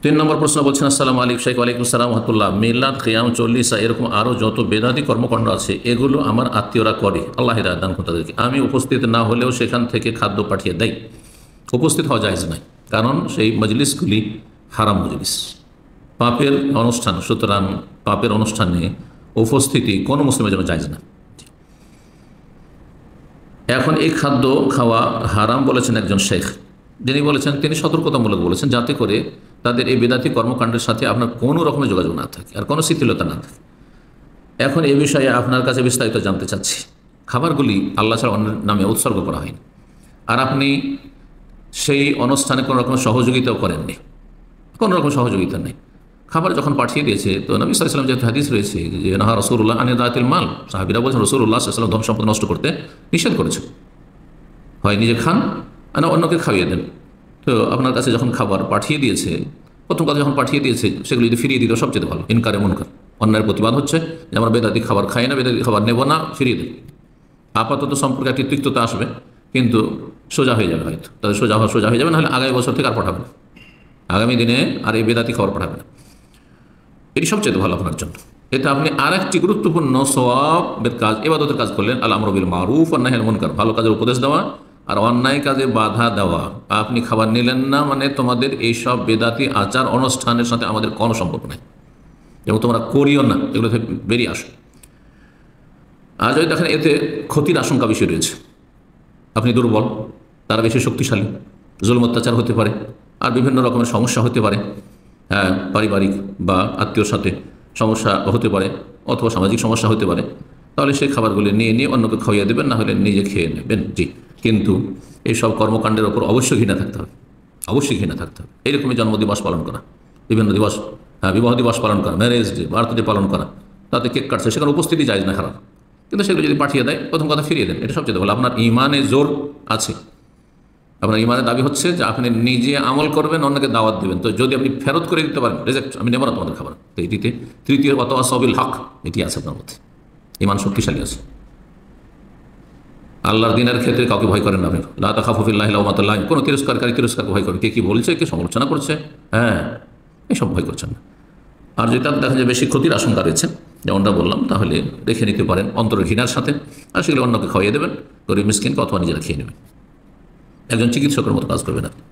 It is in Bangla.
তিন নম্বর প্রশ্ন বলছেন, আসসালামু আলাইকুম শেখ। ওয়ালাইকুম আসসালাম রহমতুল্লাহ। মিলাদ, কিয়াম, চল্লিশা এরকম আরও যত বেদাতি কর্মকাণ্ড আছে এগুলো আমার আত্মীয়রা করে, আল্লাহ হিদায়াত দান করুন তাদেরকে। আমি উপস্থিত না হলেও সেখান থেকে খাদ্য পাঠিয়ে দেয়। উপস্থিত হওয়া জায়েজ নাই, কারণ সেই মজলিসগুলি হারাম মজলিস, পাপের অনুষ্ঠান। সুতরাং পাপের অনুষ্ঠানে উপস্থিতি কোনো মুসলিমের জন্য জায়েজ না। এখন এই খাদ্য খাওয়া হারাম বলেছেন একজন শেখ, যিনি বলেছেন, তিনি সতর্কতামূলক বলেছেন, যাতে করে তাদের এই বেদাতি কর্মকাণ্ডের সাথে আপনার কোনো রকমের যোগাযোগ না থাকে আর কোনো শিথিলতা না থাকে। এখন এই বিষয়ে আপনার কাছে বিস্তারিত জানতে চাচ্ছি। খাবারগুলি আল্লাহ ছাড়া অন্যের নামে উৎসর্গ করা হয়নি, আর আপনি সেই অনুষ্ঠানে কোনো রকম সহযোগিতাও করেননি, কোনো রকম সহযোগিতা নেই। খাবার যখন পাঠিয়ে দিয়েছে, তো নবী সাল্লাল্লাহু আলাইহি ওয়াসাল্লাম যেহেতু হাদিস রয়েছে যে নাহা রাসূলুল্লাহ আন ইদাতিল মাল, সাহাবীরা বলছেন রাসূলুল্লাহ সাল্লাল্লাহু আলাইহি ওয়াসাল্লাম ধন সম্পদ নষ্ট করতে নিষেধ করেছেন, হয় নিজে খান না অন্যকে খাইয়ে দেন। তো আপনার কাছে যখন খাবার পাঠিয়ে দিয়েছে, প্রথম কথা যখন পাঠিয়ে দিয়েছে সেগুলো যদি ফিরিয়ে দিত সবচেয়ে ভালো। ইনকারে মুনকার, অন্যায়ের প্রতিবাদ হচ্ছে যে আমরা বেদাতি খাবার খাই না, বেদাতি খাবার নেব না, ফিরিয়ে দেন। আপাতত সম্পর্কে একটি তিক্ততা আসবে, কিন্তু সোজা হয়ে যাবে, হয়তো তাদের সোজা হয়ে যাবে, নাহলে আগামী বছর থেকে আর পাঠাবে না, আগামী দিনে আর এই বেদাতি খাবার পাঠাবে না। এটি সবচেয়ে ভালো আপনার জন্য। এতে আপনি আর একটি গুরুত্বপূর্ণ সওয়াবের কাজ, ইবাদতের কাজ করলেন। আল আমরু বিল মারুফ ওয়ান নাহি আনিল মুনকার, ভালো কাজের উপদেশ দেওয়া আর অন্যায় কাজে বাধা দেওয়া। আপনি খাবার নিলেন না মানে তোমাদের এইসব বেদাতি আচার অনুষ্ঠানের সাথে আমাদের কোনো সম্পর্ক নেই, এবং তোমরা করিও না, এগুলো থেকে বেরিয়ে আসো। আর যদি দেখেন এতে ক্ষতির আশঙ্কা বেশি রয়েছে, আপনি দুর্বল, তারা বেশি শক্তিশালী, জুলুম অত্যাচার হতে পারে, আর বিভিন্ন রকমের সমস্যা হতে পারে, হ্যাঁ, পারিবারিক বা আত্মীয়র সাথে সমস্যা হতে পারে, অথবা সামাজিক সমস্যা হতে পারে, তাহলে সেই খাবারগুলি নিয়ে অন্যকে খাইয়ে দেবেন, না হলে নিজে খেয়ে নেবেন। জি, কিন্তু এইসব কর্মকাণ্ডের ওপর অবশ্যই ঘৃণা থাকতে হবে, অবশ্যই ঘৃণা থাকতে হবে। এইরকমই জন্মদিবস পালন করা, বিভিন্ন দিবস, হ্যাঁ, বিবাহ দিবস পালন করা, ম্যারেজ ডে, বার্থডে পালন করা, তাতে কেক কাটছে, সেখানে উপস্থিতি যায় না হারাম, কিন্তু সেগুলো যদি পাঠিয়ে দেয়, প্রথম কথা ফিরিয়ে দেন, এটা সবচেয়ে ভালো। আপনার ইমানে জোর আছে, আপনার ইমানের দাবি হচ্ছে যে আপনি নিজে আমল করবেন, অন্যকে দাওয়াত দেবেন। তো যদি আপনি ফেরত করে দিতে পারেন, রেজেক্ট, আমি নেব না তোমাদের খাবার, তো এটিতে তৃতীয় ওয়াতাওয়াসাবিল হক, এটি আছে আপনার মধ্যে, ইমান শক্তিশালী আছে। আল্লাহর দিনের ক্ষেত্রে কাউকে ভয় করেন না আপনি, লা তাখাফু ফিল্লাহি লাওমাতা লাইম, কোনো তিরস্কারকারী তিরস্কারকে ভয় করেন, কে কী বলছে, কে সমালোচনা করছে, হ্যাঁ, এসব ভয় করছেন না। আর যদি তাদের দেখা যায় বেশি ক্ষতির আশঙ্কা রয়েছে, যেমনটা বললাম, তাহলে রেখে নিতে পারেন অন্তরের ঘৃণার সাথে, আর সেগুলো অন্যকে খাইয়ে দেবেন, গরিব মিসকিনকে, অথবা নিজেরা খেয়ে নেবেন। একজন চিকিৎসকের মতো কাজ করবেন আপনি।